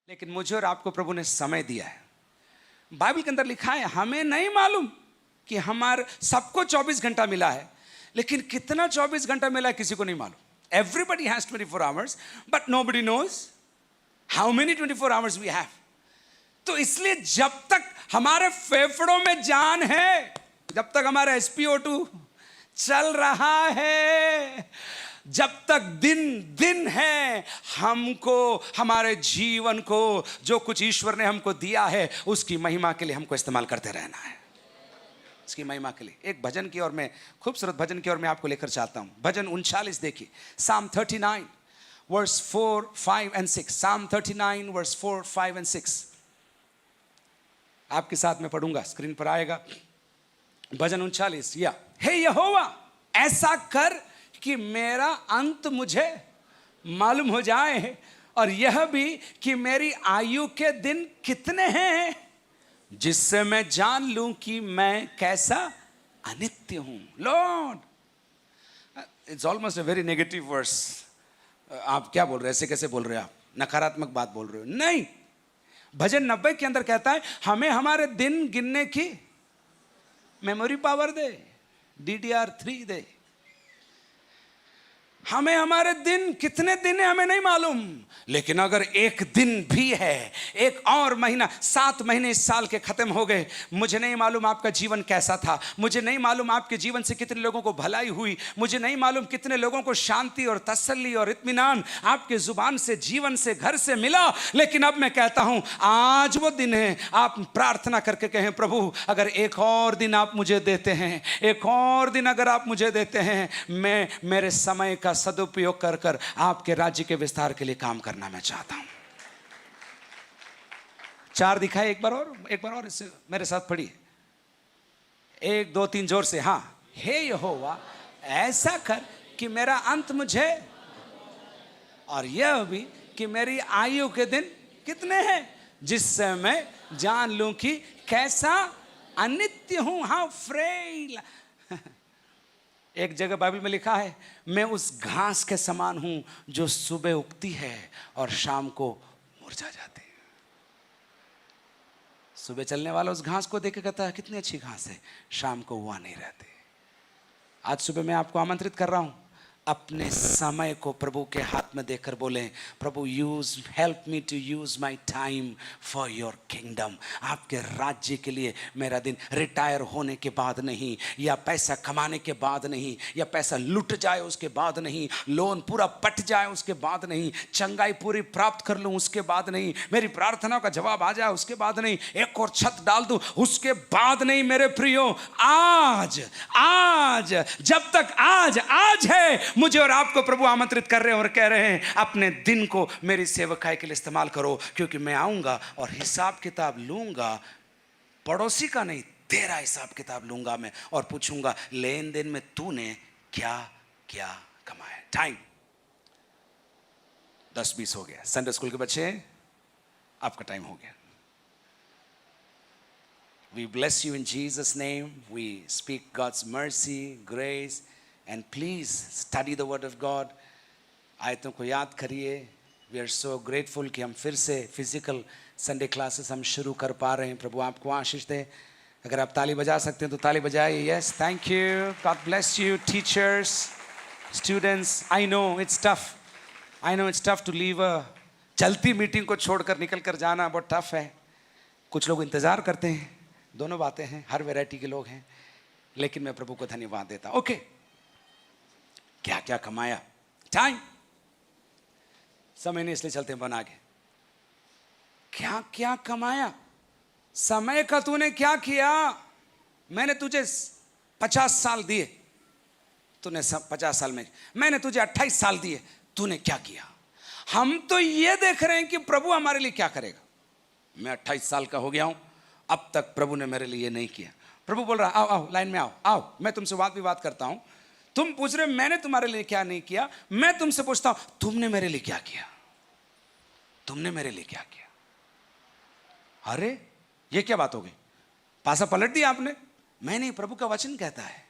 लेकिन मुझे और आपको प्रभु ने समय दिया है। बाइबल के अंदर लिखा है, हमें नहीं मालूम कि हमारे सबको 24 घंटा मिला है, लेकिन कितना 24 घंटा मिला है किसी को नहीं मालूम। Everybody has 24 hours, but nobody knows how many 24 hours we have. तो इसलिए जब तक हमारे फेफड़ों में जान है, जब तक हमारा SpO2 चल रहा है, जब तक दिन दिन है, हमको हमारे जीवन को जो कुछ ईश्वर ने हमको दिया है उसकी महिमा के लिए हमको इस्तेमाल करते रहना है, उसकी महिमा के लिए। एक भजन की ओर मैं, खूबसूरत भजन की ओर मैं आपको लेकर चाहता हूं। भजन 39 देखिए, Psalm 39 verse 4, 5 and 6। Psalm 39 verse 4, 5 and 6 आपके साथ में पढ़ूंगा, स्क्रीन पर आएगा। भजन 39। या हे यहोवा, ऐसा कर कि मेरा अंत मुझे मालूम हो जाए, और यह भी कि मेरी आयु के दिन कितने हैं, जिससे मैं जान लूं कि मैं कैसा अनित्य हूं। Lord, it's almost a very negative verse. आप क्या बोल रहे हैं, ऐसे कैसे बोल रहे हैं, आप नकारात्मक बात बोल रहे हो? नहीं, भजन 90 के अंदर कहता है, हमें हमारे दिन गिनने की मेमोरी पावर दे, DDR3 दे। हमें हमारे दिन कितने दिन है हमें नहीं मालूम, लेकिन अगर एक दिन भी है, एक और महीना, 7 महीने इस साल के खत्म हो गए, मुझे नहीं मालूम आपका जीवन कैसा था, मुझे नहीं मालूम आपके जीवन से कितने लोगों को भलाई हुई, मुझे नहीं मालूम कितने लोगों को शांति और तसल्ली और इत्मीनान आपके जुबान से, जीवन से, घर से मिला। लेकिन अब मैं कहता हूं, आज वो दिन है, आप प्रार्थना करके कहें, प्रभु अगर एक और दिन आप मुझे देते हैं, एक और दिन अगर आप मुझे देते हैं, मैं मेरे समय का सदुपयोग कर कर आपके राज्य के विस्तार के लिए काम करना मैं चाहता हूं। 4 दिखाए एक बार और इससे मेरे साथ पढ़िए, 1 2 3 जोर से। हां, हे यहोवा, ऐसा कर कि मेरा अंत मुझे, और यह भी कि मेरी आयु के दिन कितने हैं, जिससे मैं जान लूं कि कैसा अनित्य हूं, हाउ फ्रेल। एक जगह बाइबल में लिखा है, मैं उस घास के समान हूं जो सुबह उगती है और शाम को मुरझा जाती है। सुबह चलने वाला उस घास को देख के कहता है, कितनी अच्छी घास है, शाम को वहां नहीं रहती। आज सुबह मैं आपको आमंत्रित कर रहा हूं, अपने समय को प्रभु के हाथ में देकर बोलें, प्रभु help me to use my time for your kingdom. आपके राज्य के लिए मेरा दिन रिटायर होने के बाद नहीं, या पैसा कमाने के बाद नहीं, या पैसा लुट जाए उसके बाद नहीं, लोन पूरा पट जाए उसके बाद नहीं, चंगाई पूरी प्राप्त कर लूं उसके बाद नहीं, मेरी प्रार्थनाओं का जवाब आ जाए उसके बाद नहीं, एक और छत डाल दूं उसके बाद नहीं। मेरे प्रियो, आज जब तक आज है, मुझे और आपको प्रभु आमंत्रित कर रहे हैं और कह रहे हैं, अपने दिन को मेरी सेवकाई के लिए इस्तेमाल करो, क्योंकि मैं आऊंगा और हिसाब किताब लूंगा, पड़ोसी का नहीं, तेरा हिसाब किताब लूंगा मैं, और पूछूंगा लेन देन में तूने क्या क्या कमाया। टाइम 10:20 हो गया। संडे स्कूल के बच्चे, आपका टाइम हो गया। We bless you in Jesus' name. We speak God's mercy, grace, and please study the word of God. आयतों को याद करिए। We are so grateful कि हम फिर से फिजिकल संडे क्लासेस हम शुरू कर पा रहे हैं। प्रभु आपको आशीष दे। अगर आप ताली बजा सकते हैं तो ताली बजाइए। Yes, thank you. God bless you, teachers, students. I know it's tough. I know it's tough to leave a चलती मीटिंग को छोड़कर निकल कर जाना बहुत टफ है। कुछ लोग इंतजार करते हैं, दोनों बातें हैं, हर वैरायटी के लोग हैं, लेकिन मैं प्रभु को धन्यवाद देता। ओके, क्या क्या कमाया? टाइम, समय नहीं इसलिए चलते हैं बना के। क्या क्या कमाया? समय का तूने क्या किया? मैंने तुझे 50 साल दिए, तूने 50 साल में, मैंने तुझे 28 साल दिए, तूने क्या किया? हम तो ये देख रहे हैं कि प्रभु हमारे लिए क्या करेगा। मैं 28 साल का हो गया हूं, अब तक प्रभु ने मेरे लिए नहीं किया। प्रभु बोल रहा, आओ आओ लाइन में आओ, मैं तुमसे वाद विवाद करता हूं। तुम पूछ रहे मैंने तुम्हारे लिए क्या नहीं किया, मैं तुमसे पूछता हूं तुमने मेरे लिए क्या किया? तुमने मेरे लिए क्या किया? अरे ये क्या बात हो गई? पासा पलट दिया आपने? मैं नहीं, प्रभु का वचन कहता है।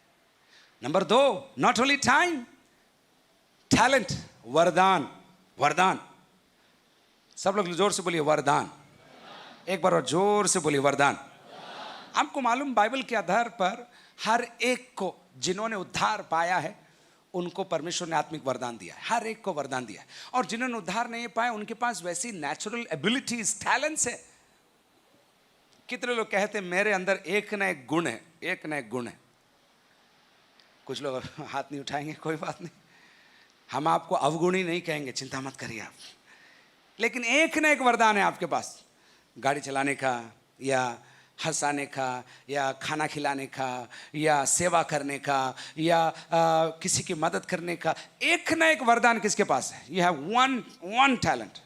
Number 2, not only time, talent, वरदान। सब लोग जोर से बोलिए वरदान। एक बार और जोर से बोलिए वरदान। आपको मालूम, बाइबल के आधार पर हर एक को जिन्होंने उद्धार पाया है उनको परमेश्वर ने आत्मिक वरदान दिया है। हर एक को वरदान दिया है। और जिन्होंने उद्धार नहीं पाया उनके पास वैसी नेचुरल एबिलिटीज, टैलेंट्स है। कितने लोग कहते हैं मेरे अंदर एक ना एक गुण है, एक ना एक गुण है। कुछ लोग हाथ नहीं उठाएंगे, कोई बात नहीं, हम आपको अवगुणी नहीं कहेंगे, चिंता मत करिए आप। लेकिन एक ना एक वरदान है आपके पास, गाड़ी चलाने का, या हंसाने का, या खाना खिलाने का, या सेवा करने का, या किसी की मदद करने का। एक ना एक वरदान किसके पास है? You have one talent.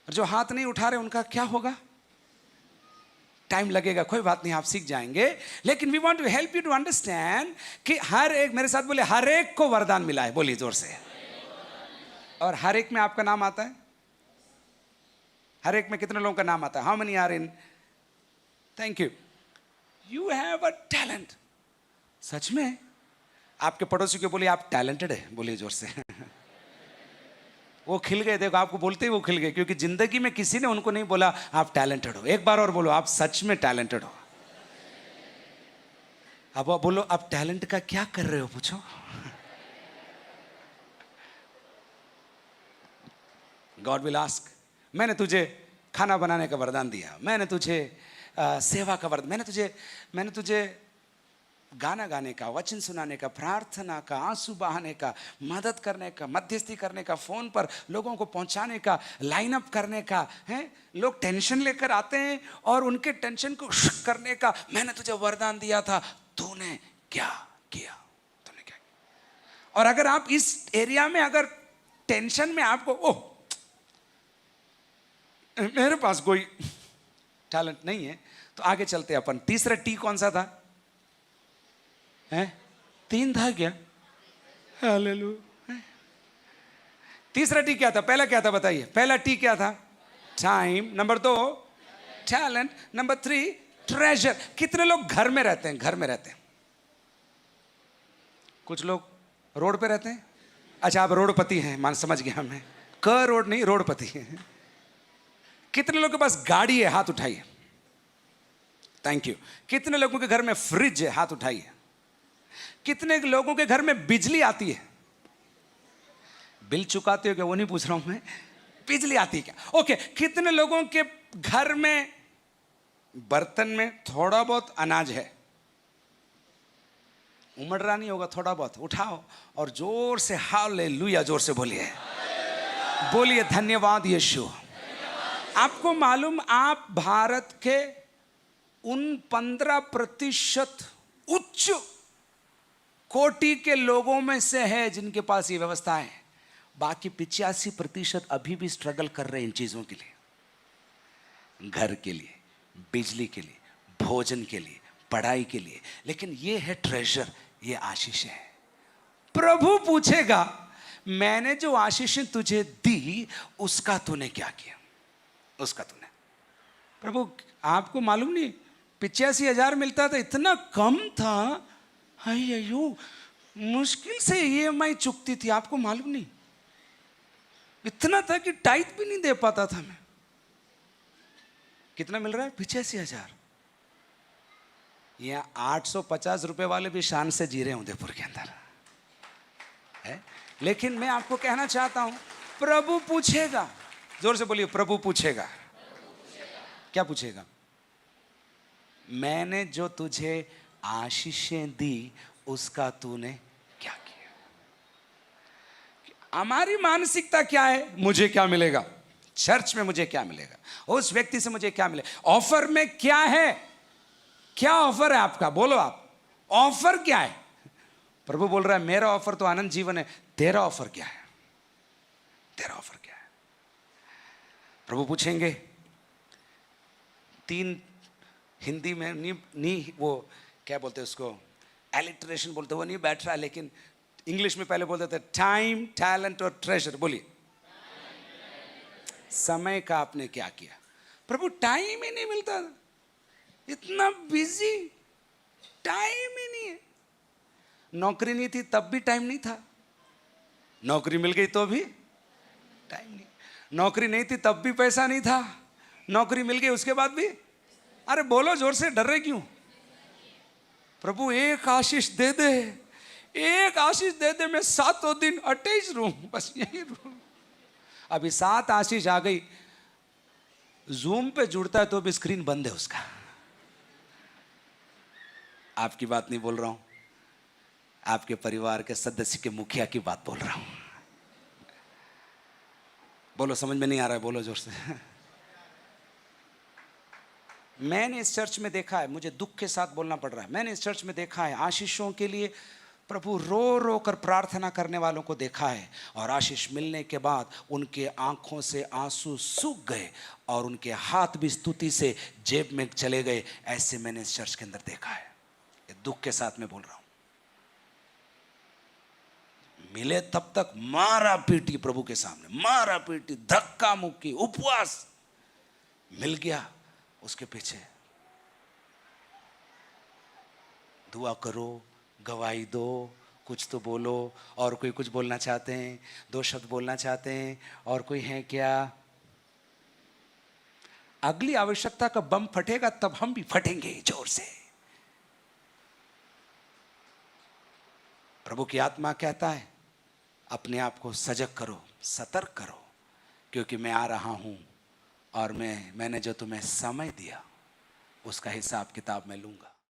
जो हाथ नहीं उठा रहे उनका क्या होगा? टाइम लगेगा, कोई बात नहीं, आप सीख जाएंगे। लेकिन we want to help you to understand कि हर एक, मेरे साथ बोले, हर एक को वरदान मिला है। बोलिए जोर से। और हर एक में आपका नाम आता है? हर एक में कितने लोगों का नाम आता है? How many are in? Thank you. You have a talent. सच में? आपके पड़ोसी को बोलिए आप टैलेंटेड है। बोलिए जोर से। वो खिल गए, देखो आपको बोलते ही वो खिल गए, क्योंकि जिंदगी में किसी ने उनको नहीं बोला आप टैलेंटेड हो। एक बार और बोलो, आप सच में टैलेंटेड हो। अब आप बोलो, आप टैलेंट का क्या कर रहे हो? पूछो। गॉड विल आस्क, मैंने तुझे खाना बनाने का वरदान दिया, मैंने तुझे सेवा का वरदान, मैंने तुझे गाना गाने का, वचन सुनाने का, प्रार्थना का, आंसू बहाने का, मदद करने का, मध्यस्थी करने का, फोन पर लोगों को पहुंचाने का, लाइन अप करने का। हैं, लोग टेंशन लेकर आते हैं और उनके टेंशन को करने का मैंने तुझे वरदान दिया था, तूने क्या किया? तूने क्या किया? और अगर आप इस एरिया में, अगर टेंशन में आपको ओह मेरे पास कोई टैलेंट नहीं है, तो आगे चलते अपन। तीसरा टी कौन सा था? है? 3 था क्या? हालेलुया। तीसरा टी क्या था? पहला क्या था बताइए? पहला टी क्या था? Time. Number 2 talent. Number 3 treasure. कितने लोग घर में रहते हैं? घर में रहते हैं। कुछ लोग रोड पे रहते हैं। अच्छा, आप रोडपति हैं, मान समझ गया मैं। क रोड नहीं, रोडपति हैं। कितने लोगों के पास गाड़ी है? हाथ उठाइए। Thank you. कितने लोगों के घर में फ्रिज है? हाथ उठाइए। कितने लोगों के घर में बिजली आती है? बिल चुकाते हो क्या? वो नहीं पूछ रहा हूं मैं, बिजली आती है क्या? ओके। कितने लोगों के घर में बर्तन में थोड़ा बहुत अनाज है? उमड़ रहा नहीं होगा, थोड़ा बहुत उठाओ और जोर से हालेलुया जोर से बोलिए। बोलिए धन्यवाद यीशु। आपको मालूम, आप भारत के उन 15% उच्च कोटि के लोगों में से है जिनके पास ये व्यवस्था है। बाकी 85% अभी भी स्ट्रगल कर रहे हैं इन चीजों के लिए, घर के लिए, बिजली के लिए, भोजन के लिए, पढ़ाई के लिए। लेकिन ये है ट्रेजर, ये आशीष है। प्रभु पूछेगा, मैंने जो आशीष तुझे दी उसका तूने क्या किया? उसका तूने। प्रभु आपको मालूम नहीं 85,000 मिलता था, इतना कम था। अयो, मुश्किल से EMI चुकती थी, आपको मालूम नहीं? इतना था कि टाइट भी नहीं दे पाता था मैं। कितना मिल रहा है? 85,000। यहाँ 850 रुपए वाले भी शान से जी रहे हैं उदयपुर के अंदर है। लेकिन मैं आपको कहना चाहता हूं, प्रभु पूछेगा। जोर से बोलिए, प्रभु पूछेगा। क्या पूछेगा? मैंने जो तुझे आशीषें दी उसका तूने क्या किया? हमारी मानसिकता क्या है? मुझे क्या मिलेगा? चर्च में मुझे क्या मिलेगा? उस व्यक्ति से मुझे क्या मिलेगा? ऑफर में क्या है? क्या ऑफर है आपका? बोलो आप, ऑफर क्या है? प्रभु बोल रहा है, मेरा ऑफर तो आनंद जीवन है। तेरा ऑफर क्या है? तेरा ऑफर क्या है? प्रभु पूछेंगे। 3 हिंदी में नहीं वो क्या बोलते हैं उसको, एलिट्रेशन बोलते, वो नहीं बैठ रहा, लेकिन इंग्लिश में पहले बोलते थे टाइम, टैलेंट और ट्रेजर। बोलिए, समय का आपने क्या किया? प्रभु टाइम ही नहीं मिलता, इतना बिजी, टाइम ही नहीं है। नौकरी नहीं थी तब भी टाइम नहीं था, नौकरी मिल गई तो भी टाइम नहीं। नौकरी नहीं थी तब भी पैसा नहीं था, नौकरी मिल गई उसके बाद भी। अरे बोलो जोर से, डर रहे क्यों? प्रभु एक आशीष दे दे, एक आशीष दे दे, मैं 7 दिन अटैच रहूं, बस यही रहूं। अभी 7 आशीष आ गई, जूम पे जुड़ता है तो भी स्क्रीन बंद है उसका। आपकी बात नहीं बोल रहा हूं, आपके परिवार के सदस्य के मुखिया की बात बोल रहा हूं। बोलो, समझ में नहीं आ रहा है? बोलो जोर से। मैंने इस चर्च में देखा है, मुझे दुख के साथ बोलना पड़ रहा है, मैंने इस चर्च में देखा है आशीषों के लिए प्रभु रो रो कर प्रार्थना करने वालों को देखा है, और आशीष मिलने के बाद उनके आंखों से आंसू सूख गए और उनके हाथ भी स्तुति से जेब में चले गए। ऐसे मैंने इस चर्च के अंदर देखा है, ये दुख के साथ मैं बोल रहा हूं। मिले तब तक मारा पीटी प्रभु के सामने, मारा पीटी, धक्का मुक्की, उपवास। मिल गया उसके पीछे दुआ करो, गवाही दो, कुछ तो बोलो। और कोई कुछ बोलना चाहते हैं, 2 शब्द बोलना चाहते हैं? और कोई है क्या? अगली आवश्यकता का बम फटेगा तब हम भी फटेंगे जोर से। प्रभु की आत्मा कहता है अपने आप को सजग करो, सतर्क करो, क्योंकि मैं आ रहा हूं और मैंने जो तुम्हें समय दिया उसका हिसाब किताब मैं लूंगा।